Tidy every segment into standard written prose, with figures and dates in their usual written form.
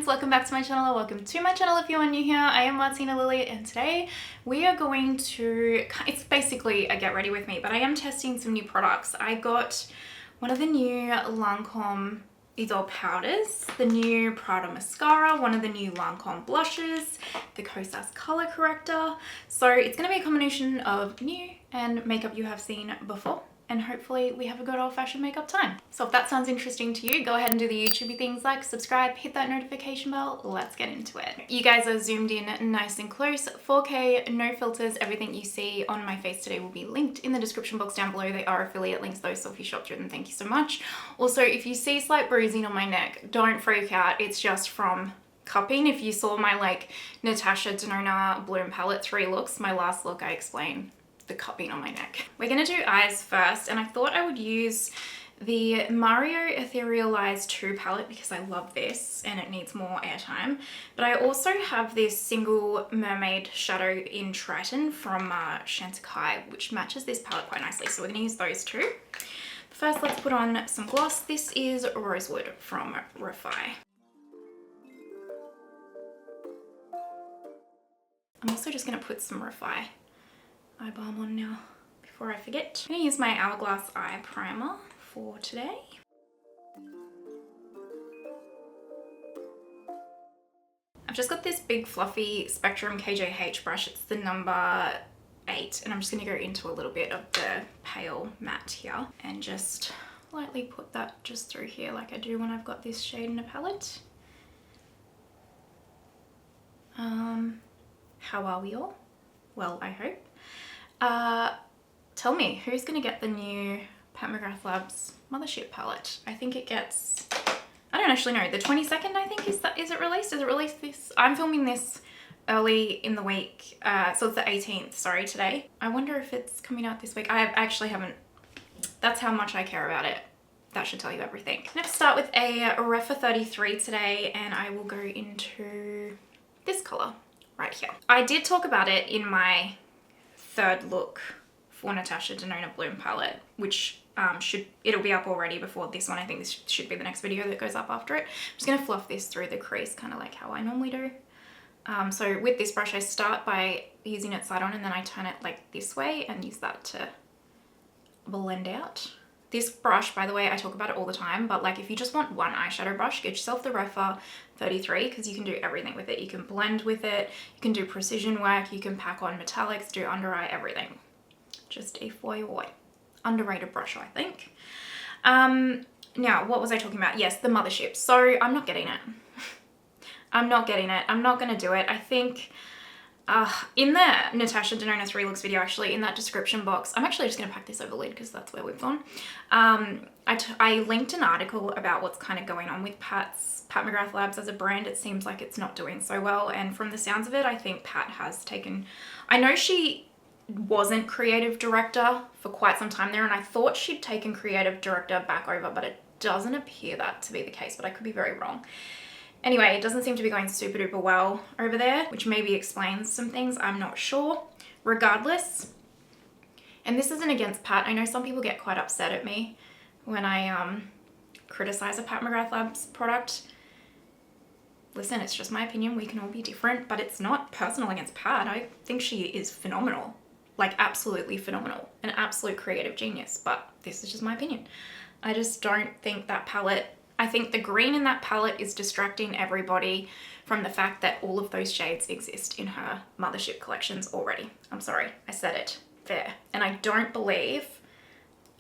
friends, welcome back to my channel, or welcome to my channel if you are new here. I am Martina Lily and today we are going to, it's basically a get ready with me, but I am testing some new products. I got one of the new Lancome, these are powders, the new Prada mascara, one of the new Lancome blushes, the Kosas color corrector. So it's going to be a combination of new and makeup you have seen before. And hopefully we have a good old-fashioned makeup time. So if that sounds interesting to you, go ahead and do the YouTubey things like subscribe, hit that notification bell, let's get into it. You guys are zoomed in nice and close, 4K, no filters. Everything you see on my face today will be linked in the description box down below. They are affiliate links though, so if you shop through them, thank you so much. Also, if you see slight bruising on my neck, don't freak out. It's just from cupping. If you saw my like Natasha Denona Bloom palette 3 looks, my last look I explained the cupping on my neck. We're gonna do eyes first, and I thought I would use the Mario Etherealized 2 palette because I love this and it needs more airtime. But I also have this single mermaid shadow in Triton from Chantecaille, which matches this palette quite nicely. So we're gonna use those two. First, let's put on some gloss. This is Rosewood from Rephr. I'm also just gonna put some Rephr eye balm on now before I forget. I'm going to use my Hourglass eye primer for today. I've just got this big fluffy Spectrum KJH brush. It's the number 8, and I'm just going to go into a little bit of the pale matte here and just lightly put that just through here like I do when I've got this shade in a palette. How are we all? Well, I hope. Tell me, who's gonna get the new Pat McGrath Labs Mothership palette? I think it gets, I don't actually know, the 22nd I think is it released? Is it released this? I'm filming this early in the week, so it's the 18th, sorry, today. I wonder if it's coming out this week. I actually haven't, that's how much I care about it. That should tell you everything. I'm gonna start with a Rephr 33 today, and I will go into this color right here. I did talk about it in my third look for Natasha Denona Bloom palette, which it'll be up already before this one. I think this should be the next video that goes up after it. I'm just gonna fluff this through the crease, kind of like how I normally do. So with this brush, I start by using it side on, and then I turn it like this way and use that to blend out. This brush, by the way, I talk about it all the time, but like if you just want one eyeshadow brush, get yourself the Rephr 33 because you can do everything with it. You can blend with it, you can do precision work, you can pack on metallics, do under eye, everything. Just a FYI. Underrated brush, I think. Now, what was I talking about? Yes, the Mothership. So I'm not getting it. I'm not getting it. I'm not going to do it. I think in the Natasha Denona 3 looks video, actually, in that description box, I'm actually just going to pack this over lid because that's where we've gone. I linked an article about what's kind of going on with Pat McGrath Labs as a brand. It seems like it's not doing so well, and from the sounds of it, I think Pat has taken, I know she wasn't creative director for quite some time there, and I thought she'd taken creative director back over, but it doesn't appear that to be the case, but I could be very wrong. Anyway, it doesn't seem to be going super duper well over there, which maybe explains some things, I'm not sure. Regardless, and this isn't against Pat, I know some people get quite upset at me when I criticize a Pat McGrath Labs product. Listen, it's just my opinion, we can all be different, but it's not personal against Pat. I think she is phenomenal, like absolutely phenomenal, an absolute creative genius, but this is just my opinion. I just don't think that palette, I think the green in that palette is distracting everybody from the fact that all of those shades exist in her Mothership collections already. I'm sorry, I said it there. And I don't believe,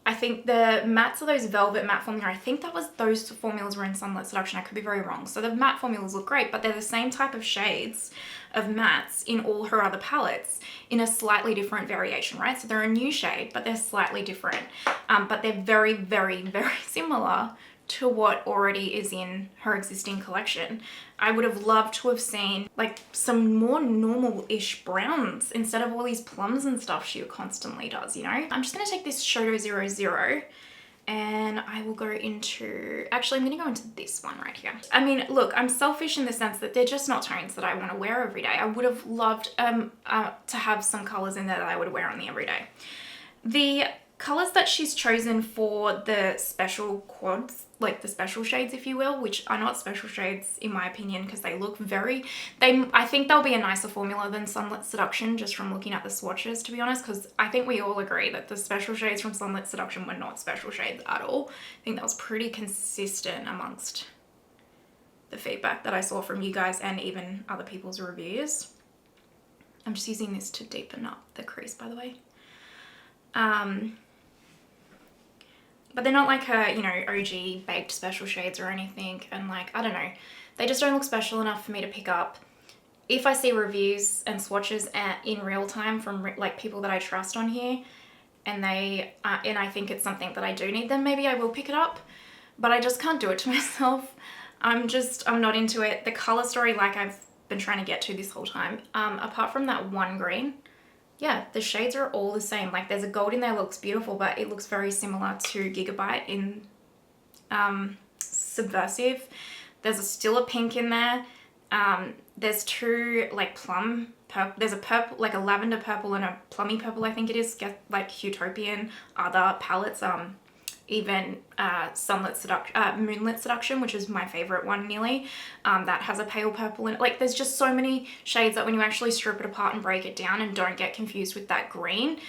I think the mattes are those velvet matte formula. I think those formulas were in Sunlit Seduction. I could be very wrong. So the matte formulas look great, but they're the same type of shades of mattes in all her other palettes in a slightly different variation, right? So they're a new shade, but they're slightly different. But they're very, very, very similar to what already is in her existing collection. I would have loved to have seen like some more normal-ish browns instead of all these plums and stuff she constantly does, you know? I'm just gonna take this Shoto 00 and I will go into, actually I'm gonna go into this one right here. I mean, look, I'm selfish in the sense that they're just not tones that I wanna wear every day. I would have loved to have some colors in there that I would wear on the everyday. The colors that she's chosen for the special quads, like the special shades, if you will, which are not special shades in my opinion, because they look I think they'll be a nicer formula than Sunlit Seduction, just from looking at the swatches, to be honest, because I think we all agree that the special shades from Sunlit Seduction were not special shades at all. I think that was pretty consistent amongst the feedback that I saw from you guys and even other people's reviews. I'm just using this to deepen up the crease, by the way. But they're not like her, you know, OG baked special shades or anything. And like, I don't know, they just don't look special enough for me to pick up. If I see reviews and swatches in real time from like people that I trust on here, and and I think it's something that I do need, then maybe I will pick it up. But I just can't do it to myself. I'm not into it. The color story, like I've been trying to get to this whole time, apart from that one green, yeah, the shades are all the same. Like there's a gold in there that looks beautiful, but it looks very similar to Gigabyte in Subversive. There's still a pink in there. There's two like plum purple. There's a purple, like a lavender purple and a plummy purple, I think it is. Get like Utopian, other palettes. Even Moonlit Seduction, which is my favorite one nearly, that has a pale purple in it. Like there's just so many shades that when you actually strip it apart and break it down and don't get confused with that green,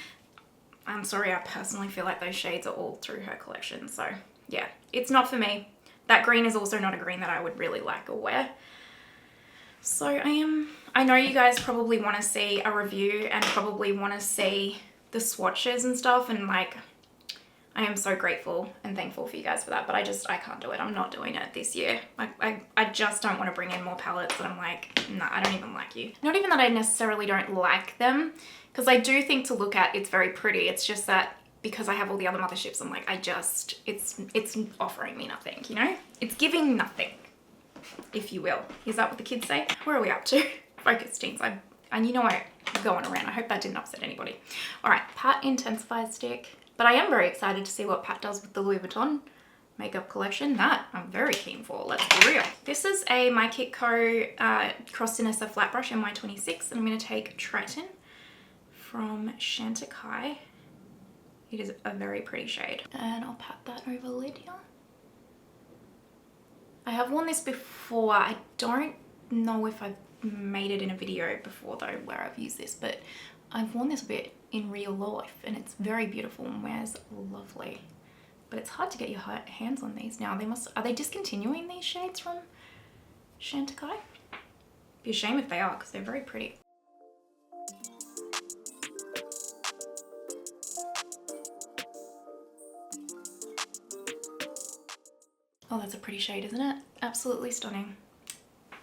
I'm sorry, I personally feel like those shades are all through her collection. So yeah, it's not for me. That green is also not a green that I would really like or wear. So I know you guys probably want to see a review and probably want to see the swatches and stuff, and like, I am so grateful and thankful for you guys for that, but I can't do it. I'm not doing it this year. I just don't want to bring in more palettes that I'm like, nah, I don't even like you. Not even that I necessarily don't like them, because I do think to look at it's very pretty. It's just that because I have all the other motherships, I'm like, it's offering me nothing, you know? It's giving nothing, if you will. Is that what the kids say? Where are we up to? Focus, teens. And you know I'm going around. I hope that didn't upset anybody. All right, Pat Intensified Stick. But I am very excited to see what Pat does with the Louis Vuitton makeup collection. That I'm very keen for, let's be real. This is a My Kit Co Cross Sinessa flat brush in My26, and I'm going to take Triton from Chantecaille. It is a very pretty shade. And I'll pat that over Lydia. I have worn this before. I don't know if I've made it in a video before though where I've used this, but I've worn this a bit in real life and it's very beautiful and wears lovely. But it's hard to get your hands on these now. Are they discontinuing these shades from Chantecaille? Be a shame if they are, because they're very pretty. Oh, that's a pretty shade, isn't it? Absolutely stunning.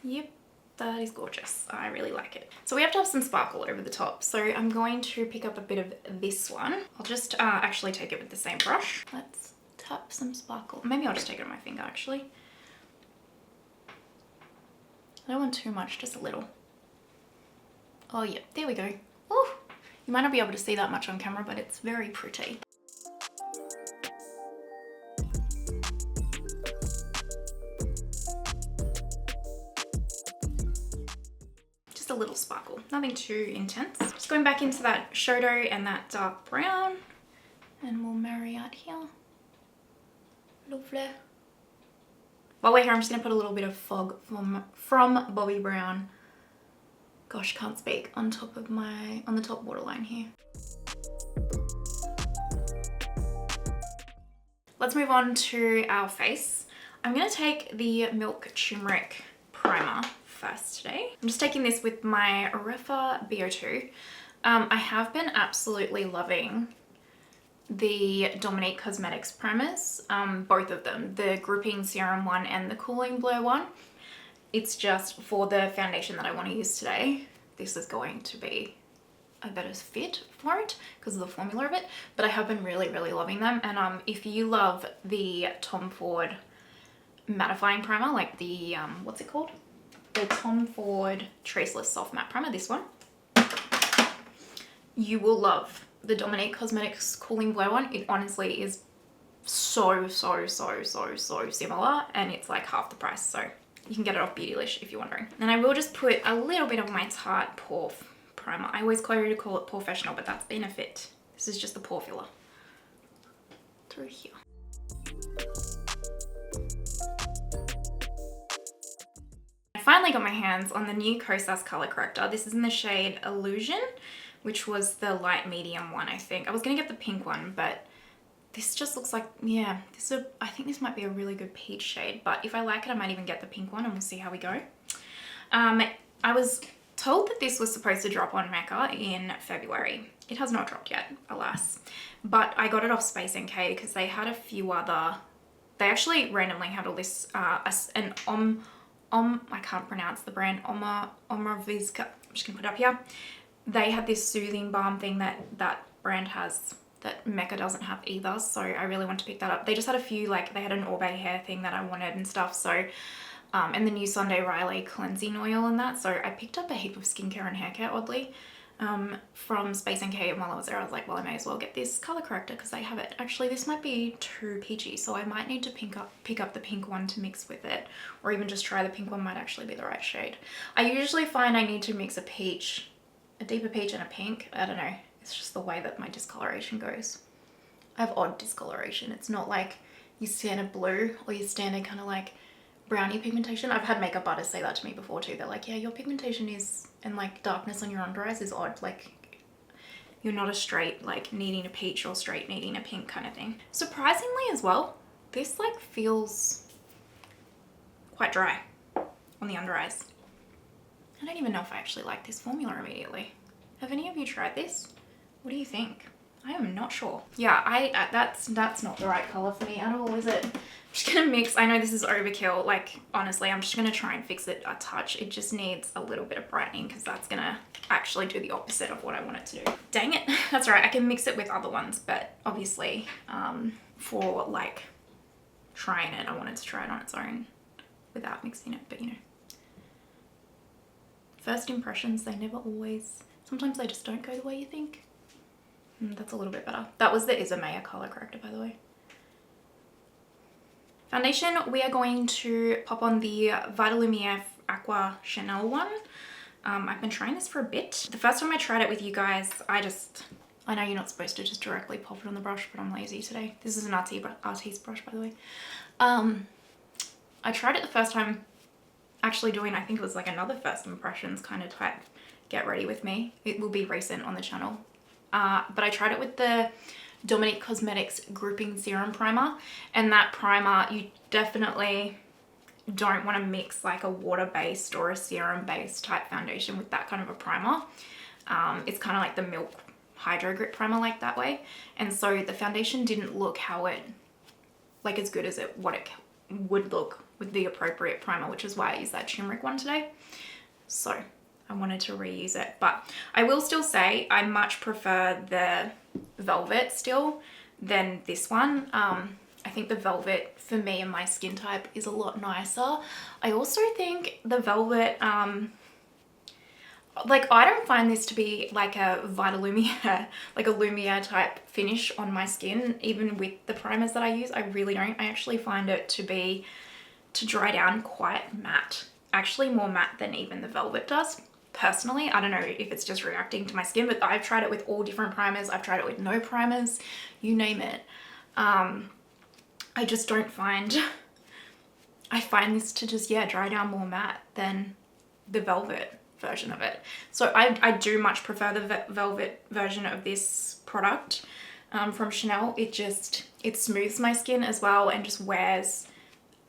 Yep. That is gorgeous. I really like it. So we have to have some sparkle over the top. So I'm going to pick up a bit of this one. I'll just actually take it with the same brush. Let's tap some sparkle. Maybe I'll just take it on my finger actually. I don't want too much, just a little. Oh yeah, there we go. Oh, you might not be able to see that much on camera, but it's very pretty. A little sparkle, nothing too intense. Just going back into that Shodo and that dark brown, and we'll marry out here. Lovely. While we're here, I'm just gonna put a little bit of fog from Bobbi Brown. Gosh, can't speak. On the top waterline here. Let's move on to our face. I'm gonna take the Milk Turmeric primer first today. I'm just taking this with my Rephr BO2. I have been absolutely loving the Dominique Cosmetics primers, both of them, the Gripping Serum one and the Cooling Blur one. It's just for the foundation that I want to use today. This is going to be a better fit for it because of the formula of it, but I have been really, really loving them. And if you love the Tom Ford mattifying primer, like the, what's it called? The Tom Ford Traceless Soft Matte Primer, this one. You will love the Dominique Cosmetics Cooling Blur one. It honestly is so similar, and it's like half the price, so you can get it off Beautylish if you're wondering. And I will just put a little bit of my Tarte Pore Primer. I always call it Professional, but that's Benefit. This is just the pore filler. through here. I finally got my hands on the new Kosas color corrector. This is in the shade Illusion, which was the light medium one, I think. I was gonna get the pink one, but this just looks like, yeah, I think this might be a really good peach shade, but if I like it, I might even get the pink one and we'll see how we go. I was told that this was supposed to drop on Mecca in February. It has not dropped yet, alas. But I got it off Space NK because they had a few other, they actually randomly had all this, I can't pronounce the brand, Omravizka, I'm just gonna put it up here. They had this soothing balm thing that brand has that Mecca doesn't have either, so I really want to pick that up. They just had a few, like they had an Orbe hair thing that I wanted and stuff, so and the new Sunday Riley cleansing oil and that, so I picked up a heap of skincare and hair care, oddly, from Space NK, and while I was there I was like, well, I may as well get this color corrector because they have it. Actually, this might be too peachy, so I might need to pick up the pink one to mix with it, or even just try the pink one, might actually be the right shade. I usually find I need to mix a peach, a deeper peach and a pink, I don't know, it's just the way that my discoloration goes. I have odd discoloration. It's not like your standard blue or your standard kind of like brownie pigmentation. I've had makeup artists say that to me before too. They're like, yeah, your pigmentation is, and like darkness on your under eyes is odd. Like you're not a straight like needing a peach or straight needing a pink kind of thing. Surprisingly as well, this like feels quite dry on the under eyes. I don't even know if I actually like this formula immediately. Have any of you tried this? What do you think? I am not sure. Yeah, that's not the right color for me at all, is it? I'm just gonna mix. I know this is overkill. Like, honestly, I'm just gonna try and fix it a touch. It just needs a little bit of brightening because that's gonna actually do the opposite of what I want it to do. Dang it. That's right. I can mix it with other ones, but obviously, for like trying it, I wanted to try it on its own without mixing it, but you know. First impressions, they never always, sometimes they just don't go the way you think. That's a little bit better. That was the Isomaya color corrector, by the way. Foundation, we are going to pop on the Vitalumiere Aqua Chanel one. I've been trying this for a bit. The first time I tried it with you guys, I know you're not supposed to just directly pop it on the brush, but I'm lazy today. This is an Artiste brush, by the way. I tried it the first time actually doing, I think it was like another first impressions kind of type get ready with me. It will be recent on the channel. But I tried it with the Dominique Cosmetics Grouping Serum Primer, and that primer, you definitely don't want to mix like a water-based or a serum-based type foundation with that kind of a primer. It's kind of like the Milk Hydro Grip Primer like that way, and so the foundation didn't look how it, like as good as what it would look with the appropriate primer, which is why I used that turmeric one today. So I wanted to reuse it, but I will still say I much prefer the Velvet still than this one. I think the Velvet for me and my skin type is a lot nicer. I also think the Velvet, like I don't find this to be like a Vitalumiere, like a Lumiere type finish on my skin, even with the primers that I use. I really don't. I actually find it to dry down quite matte, actually more matte than even the Velvet does. Personally, I don't know if it's just reacting to my skin, but I've tried it with all different primers. I've tried it with no primers, you name it. I just don't find, I find this to just, yeah, dry down more matte than the Velvet version of it. So I do much prefer the Velvet version of this product from Chanel. It smooths my skin as well and just wears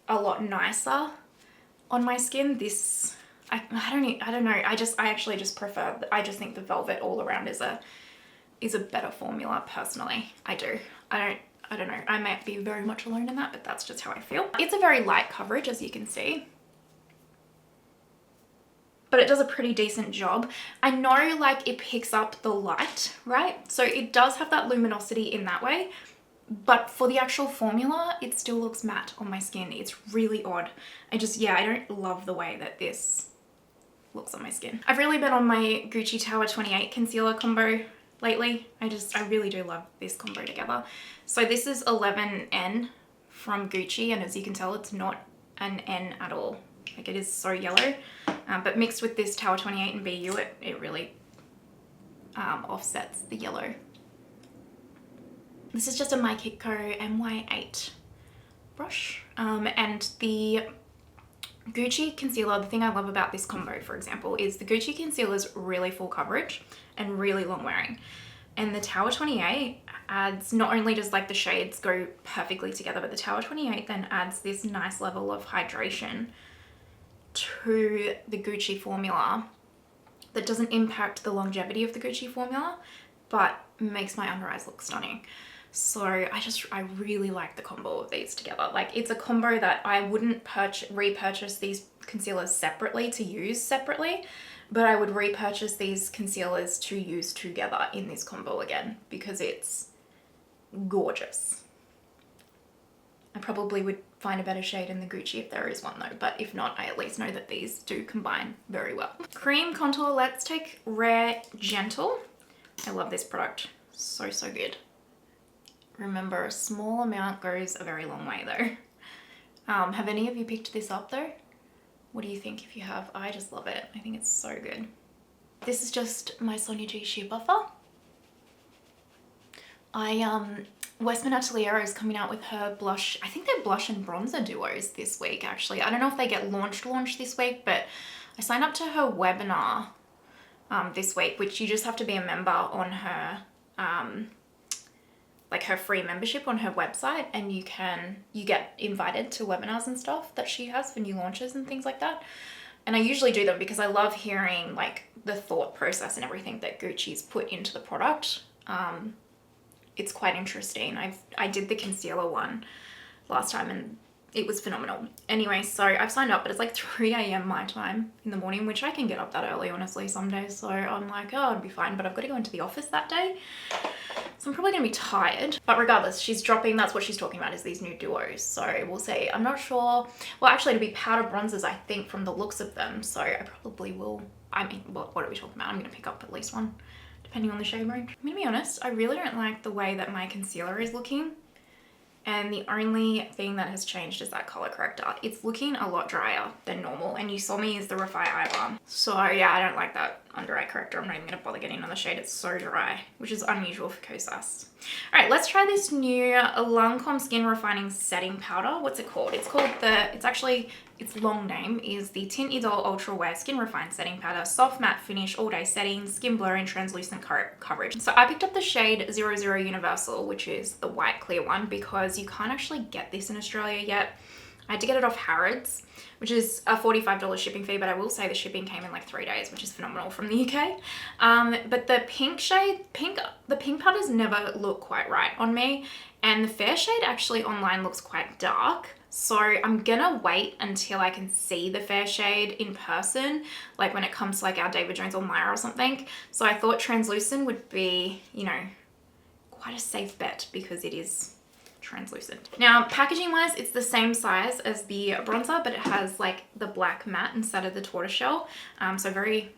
a lot nicer on my skin. This, I don't know. I actually just prefer, I just think the Velvet all around is a better formula personally. I do. I don't know. I might be very much alone in that, but that's just how I feel. It's a very light coverage, as you can see, but it does a pretty decent job. I know like it picks up the light, right? So it does have that luminosity in that way, but for the actual formula, it still looks matte on my skin. It's really odd. I don't love the way that this looks on my skin. I've really been on my Gucci Tower 28 concealer combo lately. I really do love this combo together. So this is 11N from Gucci, and as you can tell, it's not an N at all. Like it is so yellow, but mixed with this Tower 28 and BU, it really offsets the yellow. This is just a My Kitco MY8 brush. And the Gucci concealer, the thing I love about this combo, for example, is the Gucci concealer is really full coverage and really long wearing. And the Tower 28 adds, not only does like the shades go perfectly together, but the Tower 28 then adds this nice level of hydration to the Gucci formula that doesn't impact the longevity of the Gucci formula, but makes my under eyes look stunning. So I really like the combo of these together. Like, it's a combo that I wouldn't repurchase these concealers separately to use separately, but I would repurchase these concealers to use together in this combo again because it's gorgeous. I probably would find a better shade in the Gucci if there is one though, but if not, I at least know that these do combine very well. Cream contour, let's take Rephr Gentle. I love this product, so good. Remember, a small amount goes a very long way though. Have any of you picked this up though? What do you think if you have? I just love it. I think it's so good. This is just my Sonia G sheer buffer. Westman Atelier is coming out with her blush. I think they're blush and bronzer duos this week actually. I don't know if they get launched this week, but I signed up to her webinar this week, which you just have to be a member on her like her free membership on her website, and you get invited to webinars and stuff that she has for new launches and things like that. And I usually do them because I love hearing like the thought process and everything that Gucci's put into the product. It's quite interesting. I did the concealer one last time and it was phenomenal. Anyway, so I've signed up, but it's like 3 a.m. my time in the morning, which I can get up that early honestly some days. So I'm like, oh, I'd be fine, but I've got to go into the office that day. So I'm probably gonna be tired, but regardless, she's dropping, that's what she's talking about, is these new duos. So we'll see. I'm not sure. Well, actually it'll be powder bronzers, I think, from the looks of them. So I probably will, I mean, what are we talking about? I'm gonna pick up at least one, depending on the shade range. I'm gonna be honest, I really don't like the way that my concealer is looking. And the only thing that has changed is that color corrector. It's looking a lot drier than normal, and you saw me use the Rephr Eye Balm. So yeah, I don't like that under eye corrector. I'm not even gonna bother getting on the shade. It's so dry, which is unusual for Kosas. All right, let's try this new Lancome Skin Refining Setting Powder. What's it called? It's called its long name is the Tint Idol Ultra Wear Skin Refined Setting Powder, Soft Matte Finish, All Day Setting, Skin Blur and Translucent Coverage. So I picked up the shade 00 Universal, which is the white clear one, because you can't actually get this in Australia yet. I had to get it off Harrods, which is a $45 shipping fee, but I will say the shipping came in like 3 days, which is phenomenal from the UK. But the pink shade, the pink powders never look quite right on me, and the fair shade actually online looks quite dark. So I'm gonna wait until I can see the fair shade in person, like when it comes to like our David Jones or Maya or something. So I thought translucent would be, you know, quite a safe bet because it is translucent. Now, packaging wise, it's the same size as the bronzer, but it has like the black matte instead of the tortoiseshell. So very,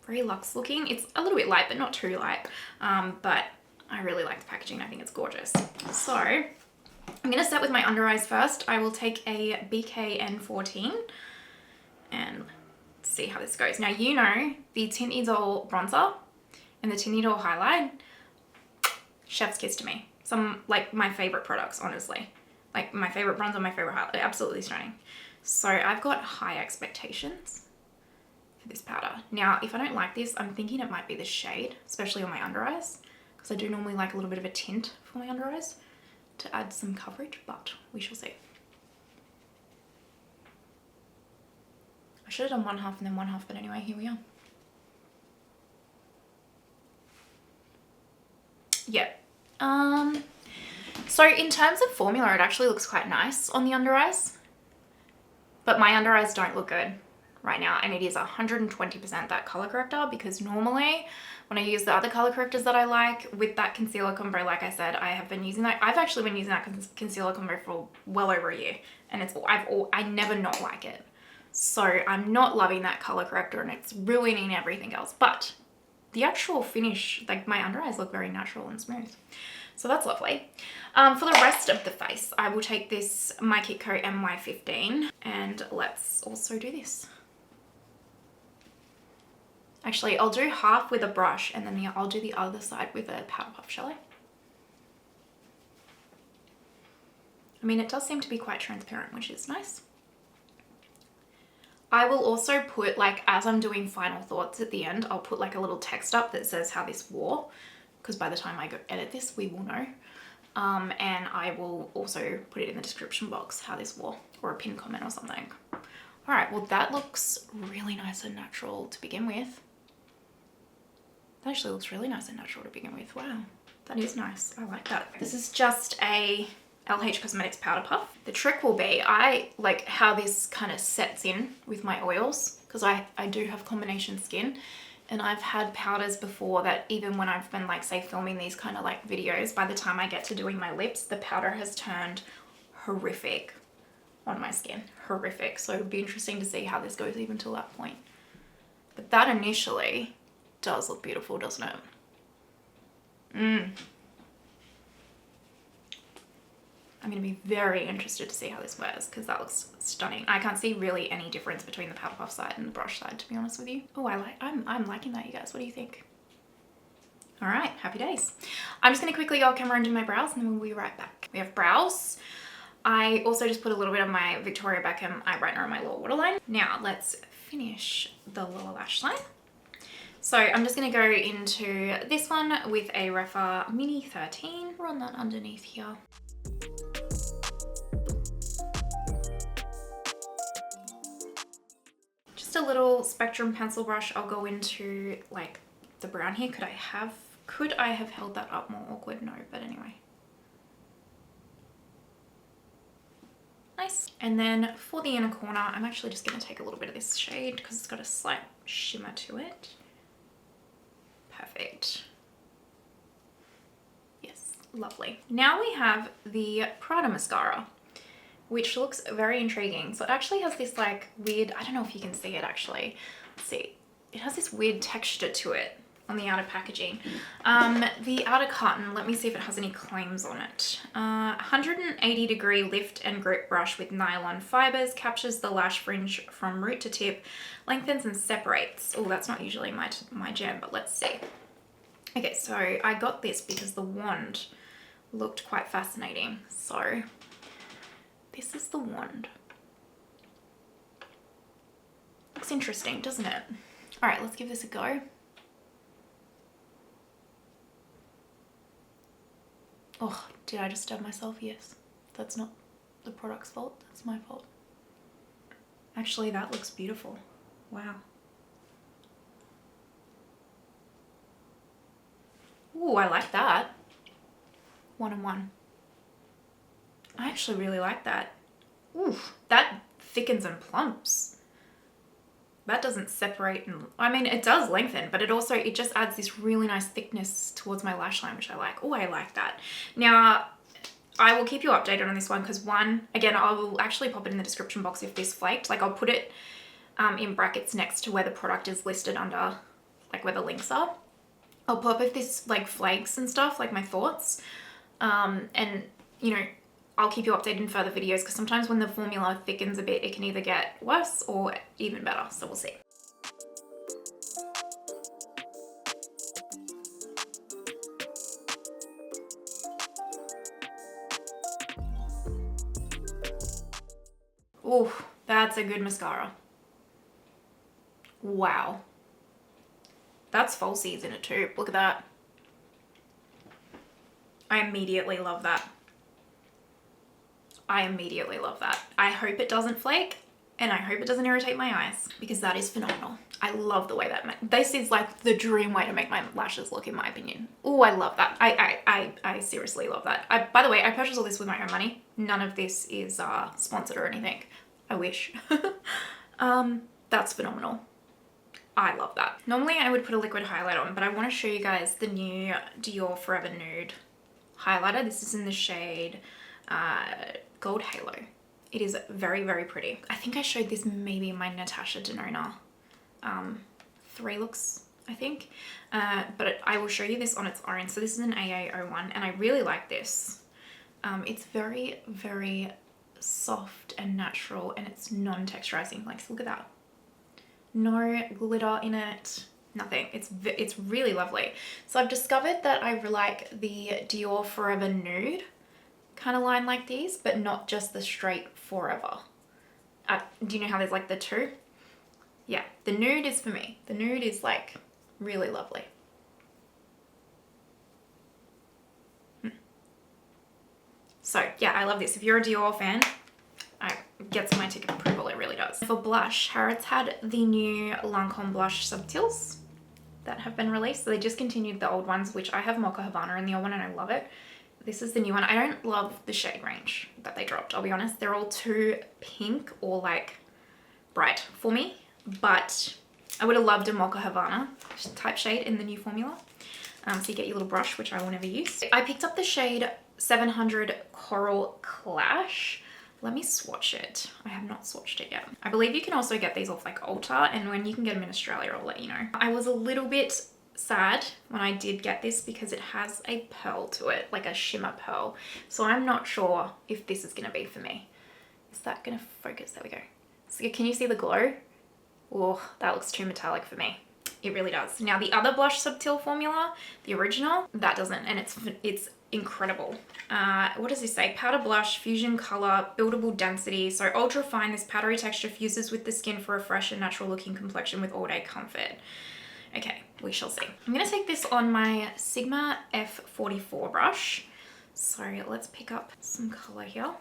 very luxe looking. It's a little bit light, but not too light. But I really like the packaging. I think it's gorgeous. So I'm gonna start with my under eyes first. I will take a BKN14 and see how this goes. Now, you know, the Tint Idol bronzer and the Tint Idol highlight, chef's kiss to me. Some, like, my favorite products, honestly. Like, my favorite bronzer, my favorite highlight. Absolutely stunning. So I've got high expectations for this powder. Now, if I don't like this, I'm thinking it might be the shade, especially on my under eyes, because I do normally like a little bit of a tint for my under eyes to add some coverage, but we shall see. I should have done one half and then one half, but anyway, here we are. Yeah. So in terms of formula, it actually looks quite nice on the under eyes, but my under eyes don't look good right now, and it is 120% that color corrector, because normally when I use the other color correctors that I like with that concealer combo, like I said, I have been using that. I've actually been using that concealer combo for well over a year, and I never not like it. So I'm not loving that color corrector, and it's ruining everything else. But the actual finish, like my under eyes look very natural and smooth. So that's lovely. For the rest of the face, I will take this My Kitco MY15, and let's also do this. Actually, I'll do half with a brush, and then I'll do the other side with a powder puff, shall I? I mean, it does seem to be quite transparent, which is nice. I will also put, like, as I'm doing final thoughts at the end, I'll put like a little text up that says how this wore, because by the time I go edit this, we will know. And I will also put it in the description box how this wore, or a pin comment or something. All right, well, that looks really nice and natural to begin with. That actually looks really nice and natural to begin with. Wow, that is nice. I like that. This is just a LH Cosmetics powder puff. The trick will be, I like how this kind of sets in with my oils, because I do have combination skin, and I've had powders before that even when I've been like, say, filming these kind of like videos, by the time I get to doing my lips, the powder has turned horrific on my skin. Horrific. So it'd be interesting to see how this goes even till that point. But that initially does look beautiful, doesn't it? I'm going to be very interested to see how this wears, because that looks stunning. I can't see really any difference between the powder puff side and the brush side, to be honest with you. Oh, I'm liking that, you guys. What do you think? All right, happy days. I'm just going to quickly go off camera and do my brows, and then we'll be right back. We have brows. I also just put a little bit of my Victoria Beckham eye brightener on my lower waterline. Now let's finish the lower lash line. So I'm just going to go into this one with a Rephr Mini 13. Run that underneath here. Just a little Spectrum pencil brush. I'll go into like the brown here. Could I have held that up more awkward? No, but anyway. Nice. And then for the inner corner, I'm actually just going to take a little bit of this shade because it's got a slight shimmer to it. Perfect. Yes, lovely. Now we have the Prada mascara, which looks very intriguing. So it actually has this like weird, I don't know if you can see it actually. Let's see. It has this weird texture to it on the outer packaging. The outer carton, let me see if it has any claims on it. 180-degree lift and grip brush with nylon fibers, captures the lash fringe from root to tip, lengthens and separates. Oh, that's not usually my jam, but let's see. Okay, so I got this because the wand looked quite fascinating. So this is the wand. Looks interesting, doesn't it? All right, let's give this a go. Oh, did I just stab myself? Yes. That's not the product's fault. That's my fault. Actually, that looks beautiful. Wow. Ooh, I like that. 1 and 1. I actually really like that. Ooh, that thickens and plumps. That doesn't separate, and I mean, it does lengthen, but it just adds this really nice thickness towards my lash line, which I like. Oh, I like that. Now, I will keep you updated on this one because again, I will actually pop it in the description box if this flaked. Like I'll put it in brackets next to where the product is listed under, like where the links are. I'll pop if this like flakes and stuff, like my thoughts. And you know, I'll keep you updated in further videos because sometimes when the formula thickens a bit, it can either get worse or even better. So we'll see. Ooh, that's a good mascara. Wow. That's falsies in it too. Look at that. I immediately love that. I immediately love that. I hope it doesn't flake and I hope it doesn't irritate my eyes because that is phenomenal. I love the way that this is like the dream way to make my lashes look, in my opinion. Oh, I love that. I seriously love that. By the way, I purchased all this with my own money. None of this is sponsored or anything. I wish. That's phenomenal. I love that. Normally I would put a liquid highlight on, but I want to show you guys the new Dior Forever Nude highlighter. This is in the shade Gold Halo. It is very, very pretty. I think I showed this maybe in my Natasha Denona 3 looks, I think. But I will show you this on its own. So this is an AA01 and I really like this. It's very, very soft and natural and it's non-texturizing. Like, look at that. No glitter in it. Nothing. It's really lovely. So I've discovered that I like the Dior Forever Nude kind of line like these, but not just the straight forever. Do you know how there's like the two? Yeah, the nude is for me. The nude is like really lovely. So yeah, I love this. If you're a Dior fan, it gets my tick of approval, it really does. For blush, Harrods had the new Lancome blush subtils that have been released. So they discontinued the old ones, which I have Mocha Havana in the old one and I love it. This is the new one. I don't love the shade range that they dropped, I'll be honest. They're all too pink or like bright for me, but I would have loved a Mocha Havana type shade in the new formula. So you get your little brush, which I will never use. I picked up the shade 700 Coral Clash. Let me swatch it. I have not swatched it yet. I believe you can also get these off like Ulta, and when you can get them in Australia, I'll let you know. I was a little bit sad when I did get this because it has a pearl to it, like a shimmer pearl. So I'm not sure if this is gonna be for me. Is that gonna focus? There we go. So can you see the glow? Oh, that looks too metallic for me. It really does. Now the other blush subtil formula, the original, that doesn't, and it's incredible. What does this say? Powder blush, fusion color, buildable density. So ultra fine, this powdery texture fuses with the skin for a fresh and natural looking complexion with all day comfort. Okay, we shall see. I'm gonna take this on my Sigma F44 brush. So let's pick up some color here.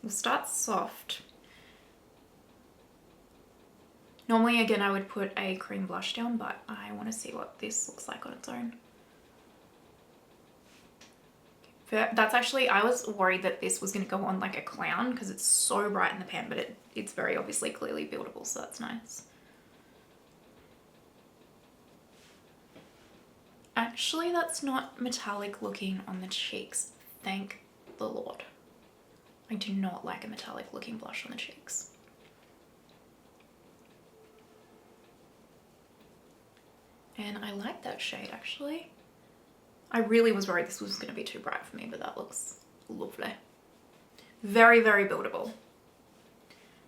We'll start soft. Normally, again, I would put a cream blush down, but I want to see what this looks like on its own. That's actually, I was worried that this was going to go on like a clown because it's so bright in the pan, but it's very obviously clearly buildable, so that's nice. Actually, that's not metallic looking on the cheeks. Thank the Lord. I do not like a metallic looking blush on the cheeks. And I like that shade actually. I really was worried this was going to be too bright for me, but that looks lovely. Very, very buildable.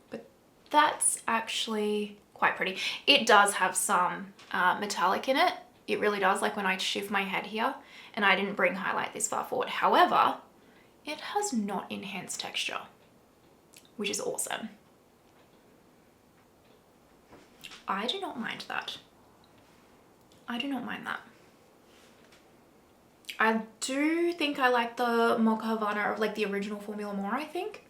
But that's actually quite pretty. It does have some metallic in it. It really does, like when I shift my head here, and I didn't bring highlight this far forward. However, it has not enhanced texture, which is awesome. I do not mind that. I do not mind that. I do think I like the Mocha Havana of like the original formula more, I think.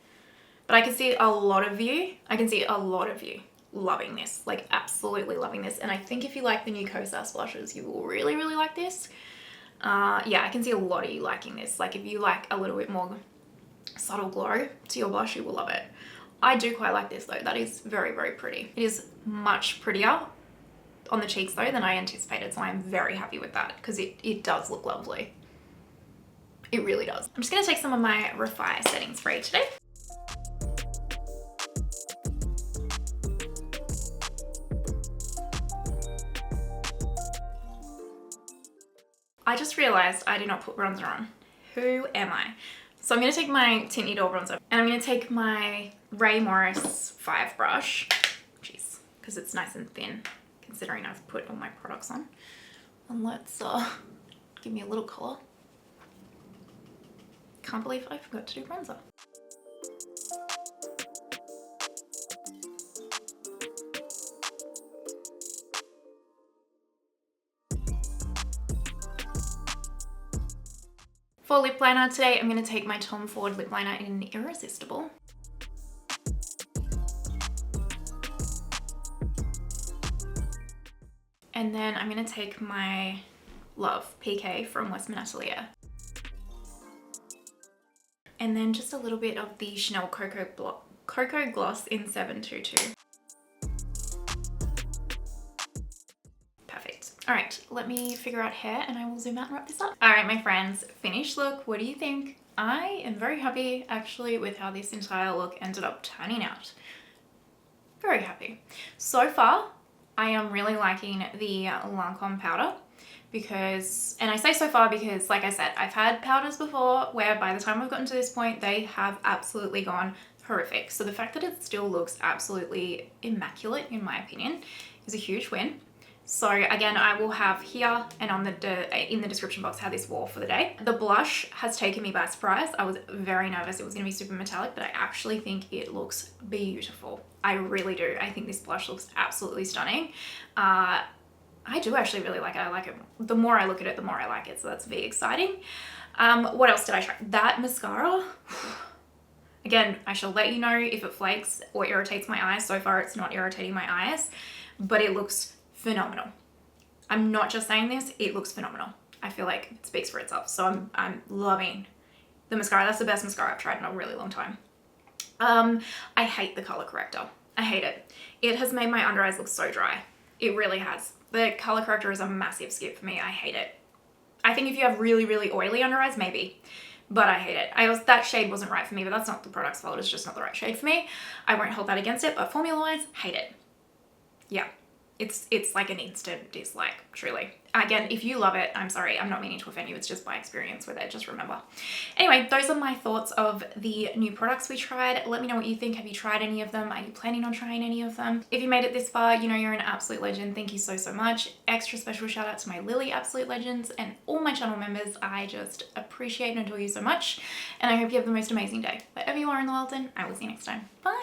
But I can see a lot of you loving this, like absolutely loving this. And I think if you like the new Kosas blushes, you will really, really like this. Yeah, I can see a lot of you liking this. Like if you like a little bit more subtle glow to your blush, you will love it. I do quite like this though. That is very, very pretty. It is much prettier on the cheeks though than I anticipated, so I'm very happy with that because it does look lovely. It really does. I'm just going to take some of my Rephr setting spray today. I just realized I did not put bronzer on. Who am I? So I'm going to take my Tint Idol bronzer and I'm going to take my Ray Morris 5 brush, jeez, because it's nice and thin considering I've put all my products on. And let's give me a little color. Can't believe I forgot to do bronzer. For lip liner today, I'm going to take my Tom Ford lip liner in Irresistible. And then I'm going to take my Love PK from Westman Atelier. And then just a little bit of the Chanel Cocoa Gloss in 722. Perfect. All right, let me figure out hair and I will zoom out and wrap this up. All right, my friends, finished look. What do you think? I am very happy actually with how this entire look ended up turning out. Very happy. So far, I am really liking the Lancome powder because, and I say so far because like I said, I've had powders before where by the time I've gotten to this point, they have absolutely gone horrific. So the fact that it still looks absolutely immaculate in my opinion is a huge win. So again, I will have here and on in the description box how this wore for the day. The blush has taken me by surprise. I was very nervous it was going to be super metallic, but I actually think it looks beautiful. I really do. I think this blush looks absolutely stunning. I do actually really like it. I like it. The more I look at it, the more I like it. So that's very exciting. What else did I try? That mascara. Again, I shall let you know if it flakes or irritates my eyes. So far, it's not irritating my eyes, but it looks phenomenal. I'm not just saying this, it looks phenomenal. I feel like it speaks for itself. So I'm loving the mascara. That's the best mascara I've tried in a really long time. I hate the color corrector. I hate it. It has made my under eyes look so dry. It really has. The color corrector is a massive skip for me. I hate it. I think if you have really, really oily under eyes, maybe. But I hate it. That shade wasn't right for me, but that's not the product's fault. It's just not the right shade for me. I won't hold that against it, but formula-wise, hate it. Yeah. It's like an instant dislike, truly. Again, if you love it, I'm sorry, I'm not meaning to offend you. It's just my experience with it, just remember. Anyway, those are my thoughts of the new products we tried. Let me know what you think. Have you tried any of them? Are you planning on trying any of them? If you made it this far, you know you're an absolute legend. Thank you so, so much. Extra special shout out to my Lily absolute legends and all my channel members. I just appreciate and adore you so much. And I hope you have the most amazing day. Wherever you are in the world, and I will see you next time. Bye.